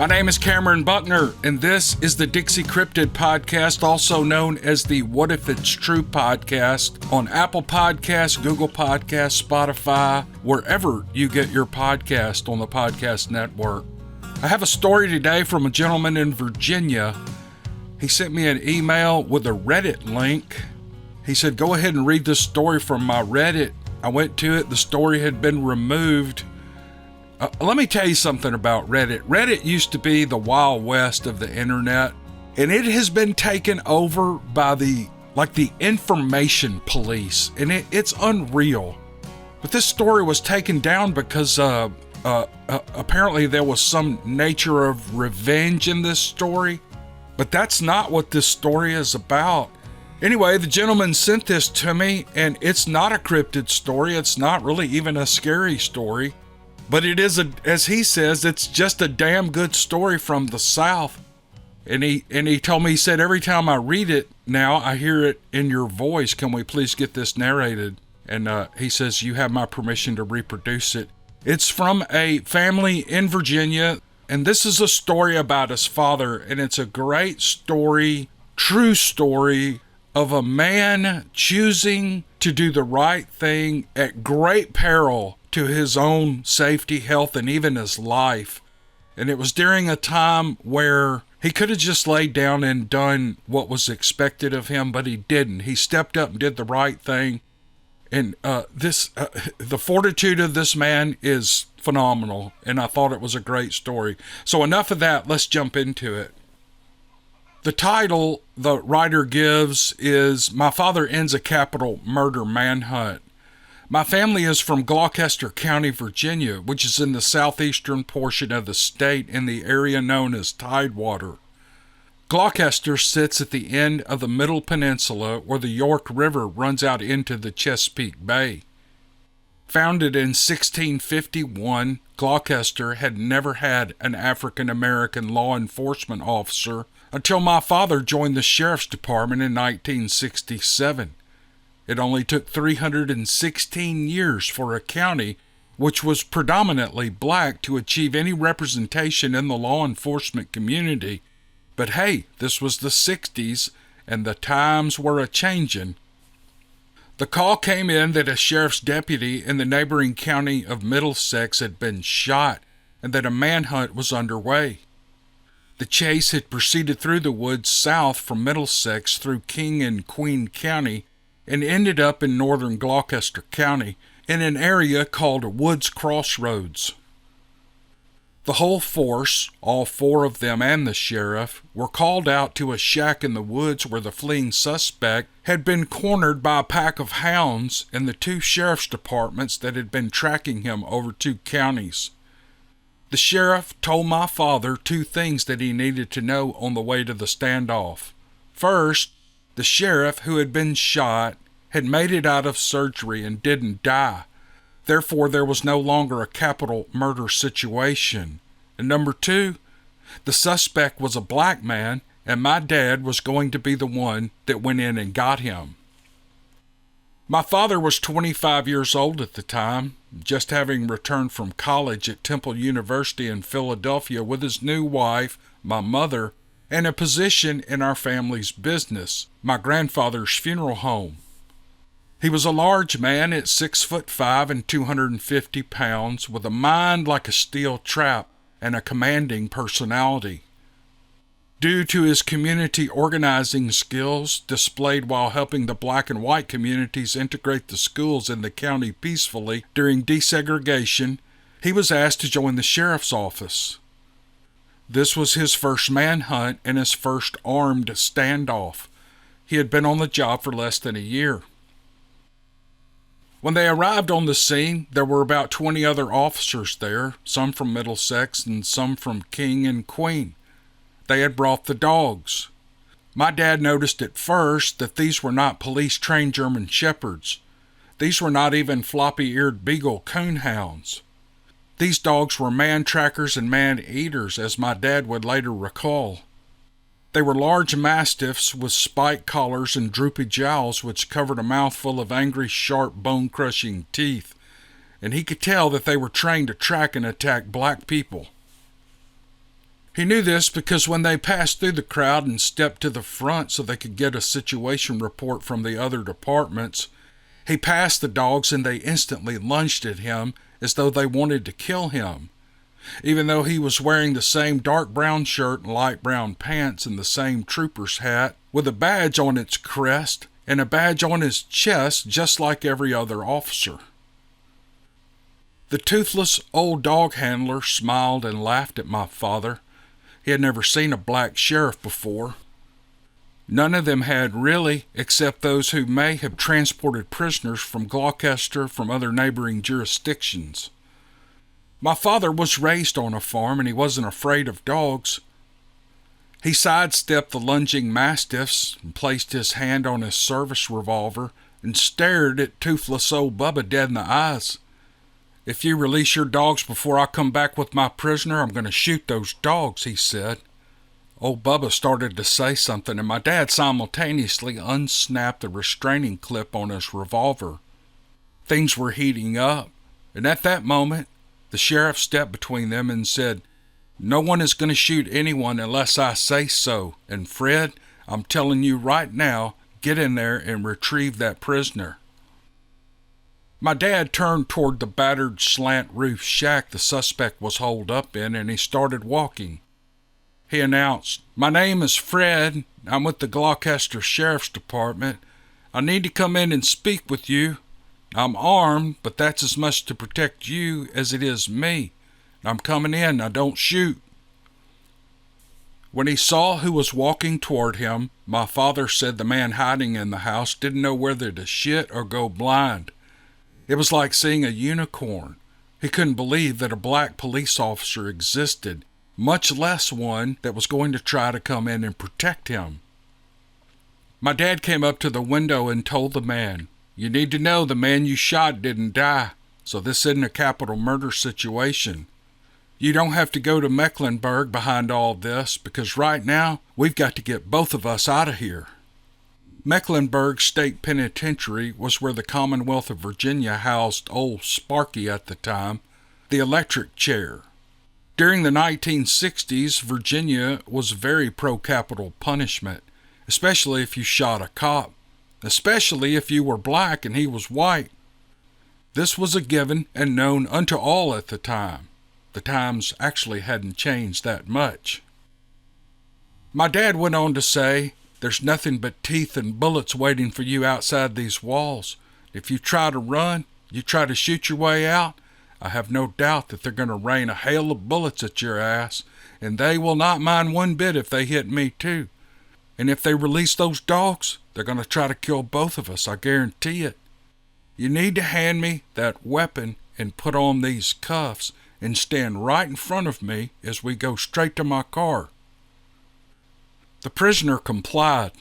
My name is Cameron Buckner, and this is the Dixiecryptid podcast, also known as the What If It's True podcast, on Apple Podcasts, Google Podcasts, Spotify, wherever you get your podcast on the podcast network. I have a story today from a gentleman in Virginia. He sent me an email with a Reddit link. He said, go ahead and read this story from my Reddit. I went to it. The story had been removed. Let me tell you something about Reddit. Reddit used to be the Wild West of the internet, and it has been taken over by the information police, and it's unreal. But this story was taken down because apparently there was some nature of revenge in this story, but that's not what this story is about. Anyway, the gentleman sent this to me, and it's not a cryptid story. It's not really even a scary story. But it is, as he says, it's just a damn good story from the South. And he told me, he said, every time I read it now, I hear it in your voice. Can we please get this narrated? And he says, you have my permission to reproduce it. It's from a family in Virginia. And this is a story about his father. And it's a great story, true story of a man choosing to do the right thing at great peril to his own safety, health, and even his life. And it was during a time where he could have just laid down and done what was expected of him, but he didn't. He stepped up and did the right thing. And the fortitude of this man is phenomenal, and I thought it was a great story. So enough of that, let's jump into it. The title the writer gives is My Father Ends a Capital Murder Manhunt. My family is from Gloucester County, Virginia, which is in the southeastern portion of the state in the area known as Tidewater. Gloucester sits at the end of the Middle Peninsula where the York River runs out into the Chesapeake Bay. Founded in 1651, Gloucester had never had an African-American law enforcement officer until my father joined the sheriff's department in 1967. It only took 316 years for a county which was predominantly black to achieve any representation in the law enforcement community. But hey, this was the 60s, and the times were a-changin'. The call came in that a sheriff's deputy in the neighboring county of Middlesex had been shot, and that a manhunt was underway. The chase had proceeded through the woods south from Middlesex through King and Queen County, and ended up in northern Gloucester County in an area called Woods Crossroads. The whole force, all four of them and the sheriff, were called out to a shack in the woods where the fleeing suspect had been cornered by a pack of hounds and the two sheriff's departments that had been tracking him over 2 counties. The sheriff told my father 2 things that he needed to know on the way to the standoff. First, the sheriff who had been shot had made it out of surgery and didn't die. Therefore, there was no longer a capital murder situation. And number 2, the suspect was a black man, and my dad was going to be the one that went in and got him. My father was 25 years old at the time, just having returned from college at Temple University in Philadelphia with his new wife, my mother, and a position in our family's business, my grandfather's funeral home. He was a large man at 6'5" and 250 pounds, with a mind like a steel trap and a commanding personality. Due to his community organizing skills displayed while helping the black and white communities integrate the schools in the county peacefully during desegregation, he was asked to join the sheriff's office. This was his first manhunt and his first armed standoff. He had been on the job for less than a year. When they arrived on the scene, there were about 20 other officers there, some from Middlesex and some from King and Queen. They had brought the dogs. My dad noticed at first that these were not police-trained German shepherds. These were not even floppy-eared beagle coonhounds. These dogs were man-trackers and man-eaters, as my dad would later recall. They were large mastiffs with spiked collars and droopy jowls which covered a mouthful of angry, sharp, bone-crushing teeth, and he could tell that they were trained to track and attack black people. He knew this because when they passed through the crowd and stepped to the front so they could get a situation report from the other departments, he passed the dogs and they instantly lunged at him as though they wanted to kill him. Even though he was wearing the same dark brown shirt and light brown pants and the same trooper's hat, with a badge on its crest and a badge on his chest just like every other officer. The toothless old dog handler smiled and laughed at my father. He had never seen a black sheriff before. None of them had really, except those who may have transported prisoners from Gloucester from other neighboring jurisdictions. My father was raised on a farm and he wasn't afraid of dogs. He sidestepped the lunging mastiffs and placed his hand on his service revolver and stared at toothless old Bubba dead in the eyes. "If you release your dogs before I come back with my prisoner, I'm going to shoot those dogs," he said. Old Bubba started to say something, and my dad simultaneously unsnapped the restraining clip on his revolver. Things were heating up, and at that moment, the sheriff stepped between them and said, "No one is going to shoot anyone unless I say so, and Fred, I'm telling you right now, get in there and retrieve that prisoner." My dad turned toward the battered slant roof shack the suspect was holed up in, and he started walking. He announced, "My name is Fred. I'm with the Gloucester Sheriff's Department. I need to come in and speak with you. I'm armed, but that's as much to protect you as it is me. I'm coming in. I don't shoot." When he saw who was walking toward him, my father said the man hiding in the house didn't know whether to shit or go blind. It was like seeing a unicorn. He couldn't believe that a black police officer existed, much less one that was going to try to come in and protect him. My dad came up to the window and told the man, "You need to know the man you shot didn't die, so this isn't a capital murder situation. You don't have to go to Mecklenburg behind all this, because right now we've got to get both of us out of here." Mecklenburg State Penitentiary was where the Commonwealth of Virginia housed old Sparky at the time, the electric chair. During the 1960s, Virginia was very pro-capital punishment, especially if you shot a cop, especially if you were black and he was white. This was a given and known unto all at the time. The times actually hadn't changed that much. My dad went on to say, "There's nothing but teeth and bullets waiting for you outside these walls. If you try to run, you try to shoot your way out, I have no doubt that they're going to rain a hail of bullets at your ass, and they will not mind one bit if they hit me too. And if they release those dogs, they're going to try to kill both of us, I guarantee it. You need to hand me that weapon and put on these cuffs and stand right in front of me as we go straight to my car." The prisoner complied,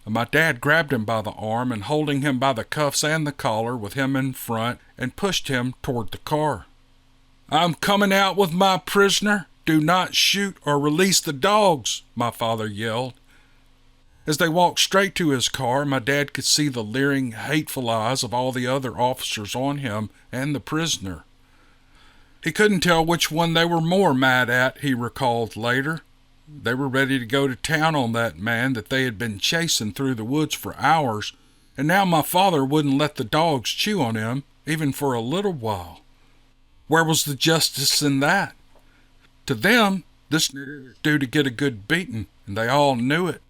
and my dad grabbed him by the arm and holding him by the cuffs and the collar with him in front and pushed him toward the car. "I'm coming out with my prisoner. Do not shoot or release the dogs," my father yelled. As they walked straight to his car, my dad could see the leering, hateful eyes of all the other officers on him and the prisoner. He couldn't tell which one they were more mad at, he recalled later. They were ready to go to town on that man that they had been chasing through the woods for hours, and now my father wouldn't let the dogs chew on him, even for a little while. Where was the justice in that? To them, this was due to get a good beating, and they all knew it.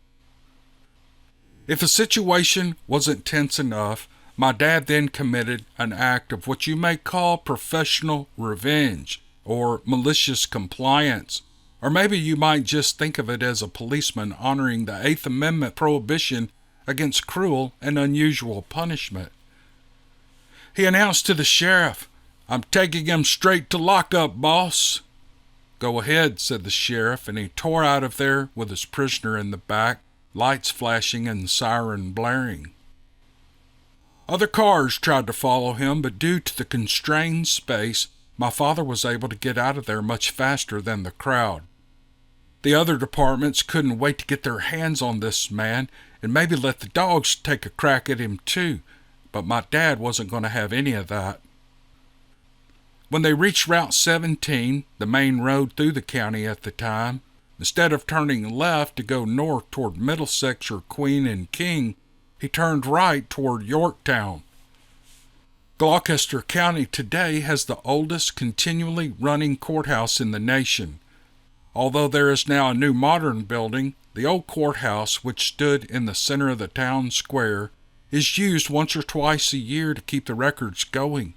If a situation wasn't tense enough, my dad then committed an act of what you may call professional revenge, or malicious compliance, or maybe you might just think of it as a policeman honoring the Eighth Amendment prohibition against cruel and unusual punishment. He announced to the sheriff, "I'm taking him straight to lockup, boss." "Go ahead," said the sheriff, and he tore out of there with his prisoner in the back, lights flashing and siren blaring. Other cars tried to follow him, but due to the constrained space, my father was able to get out of there much faster than the crowd. The other departments couldn't wait to get their hands on this man and maybe let the dogs take a crack at him too, but my dad wasn't going to have any of that. When they reached Route 17, the main road through the county at the time, Instead of turning left to go north toward Middlesex or Queen and King, he turned right toward Yorktown. Gloucester County today has the oldest continually running courthouse in the nation. Although there is now a new modern building, the old courthouse, which stood in the center of the town square, is used once or twice a year to keep the records going.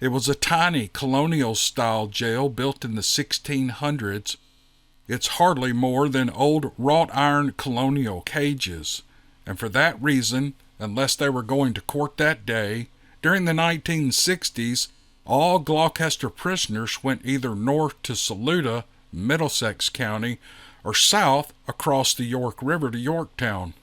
It was a tiny colonial-style jail built in the 1600s. It's hardly more than old wrought-iron colonial cages, and for that reason, unless they were going to court that day, during the 1960s, all Gloucester prisoners went either north to Saluda, Middlesex County, or south across the York River to Yorktown.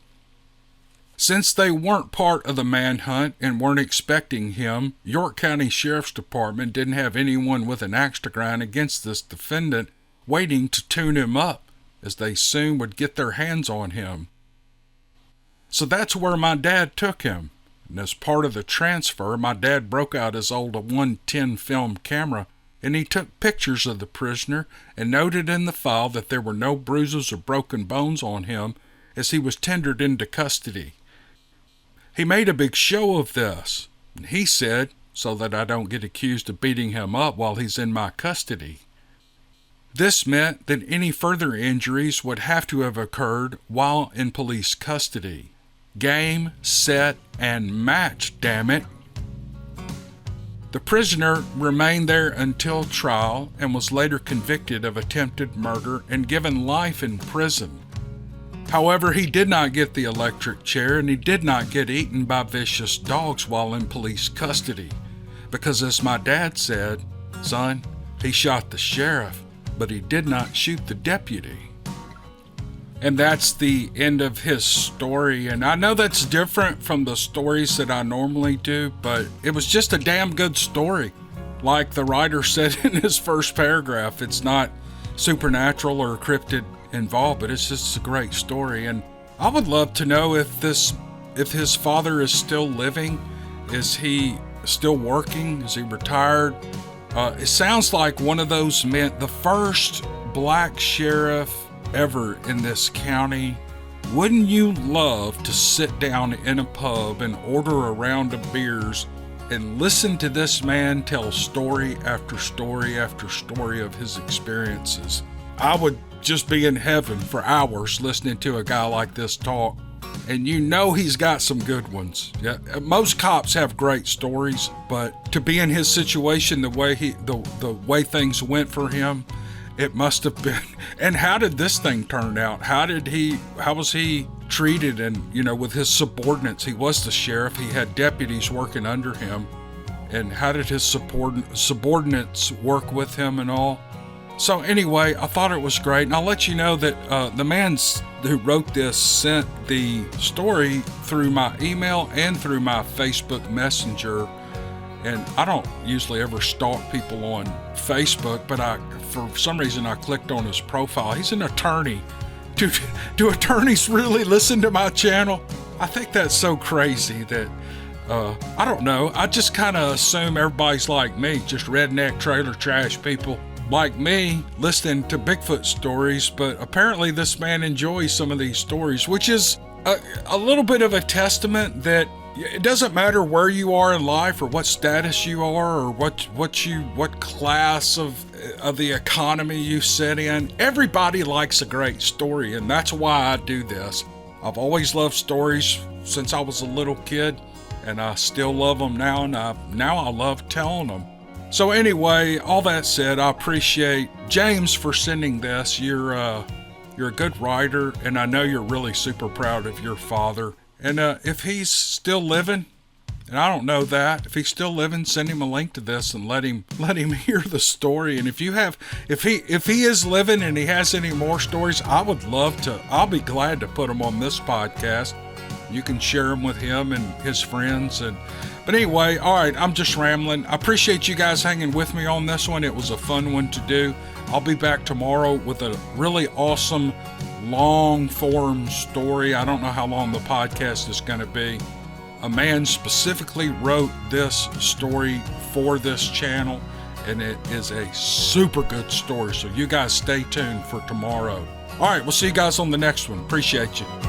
Since they weren't part of the manhunt and weren't expecting him, York County Sheriff's Department didn't have anyone with an axe to grind against this defendant waiting to tune him up, as they soon would get their hands on him. So that's where my dad took him. And as part of the transfer, my dad broke out his old 110 film camera, and he took pictures of the prisoner and noted in the file that there were no bruises or broken bones on him as he was tendered into custody. He made a big show of this, and he said, so that I don't get accused of beating him up while he's in my custody. This meant that any further injuries would have to have occurred while in police custody. Game, set, and match, damn it. The prisoner remained there until trial and was later convicted of attempted murder and given life in prison. However, he did not get the electric chair and he did not get eaten by vicious dogs while in police custody. Because as my dad said, son, he shot the sheriff, but he did not shoot the deputy. And that's the end of his story. And I know that's different from the stories that I normally do, but it was just a damn good story. Like the writer said in his first paragraph, it's not supernatural or cryptid involved, but it's just a great story. And I would love to know if his father is still living. Is he still working? Is he retired? It sounds like one of those men, the first black sheriff ever in this county. Wouldn't you love to sit down in a pub and order a round of beers and listen to this man tell story after story after story of his experiences? I would just be in heaven for hours listening to a guy like this talk. And you know he's got some good ones. Yeah, most cops have great stories, but to be in his situation, the way things went for him, it must have been. And how did this thing turn out? How was he treated? And with his subordinates, he was the sheriff. He had deputies working under him. And how did his subordinates work with him and all? So anyway, I thought it was great. And I'll let you know that the man who wrote this sent the story through my email and through my Facebook Messenger. And I don't usually ever stalk people on Facebook, but for some reason I clicked on his profile. He's an attorney. Do attorneys really listen to my channel? I think that's so crazy that, I don't know. I just kind of assume everybody's like me, just redneck trailer trash people like me listening to Bigfoot stories, but apparently this man enjoys some of these stories, which is a little bit of a testament that it doesn't matter where you are in life or what status you are or what class of the economy you sit in. Everybody likes a great story, and that's why I do this. I've always loved stories since I was a little kid, and I still love them now, and now I love telling them. So anyway, all that said, I appreciate James for sending this. You're a good writer, and I know you're really super proud of your father. And if he's still living, and I don't know that, if he's still living, send him a link to this and let him hear the story. And if he is living and he has any more stories, I'll be glad to put them on this podcast. You can share them with him and his friends. But anyway, all right, I'm just rambling. I appreciate you guys hanging with me on this one. It was a fun one to do. I'll be back tomorrow with a really awesome long form story. I don't know how long the podcast is going to be. A man specifically wrote this story for this channel, and it is a super good story. So you guys stay tuned for tomorrow. All right, we'll see you guys on the next one. Appreciate you.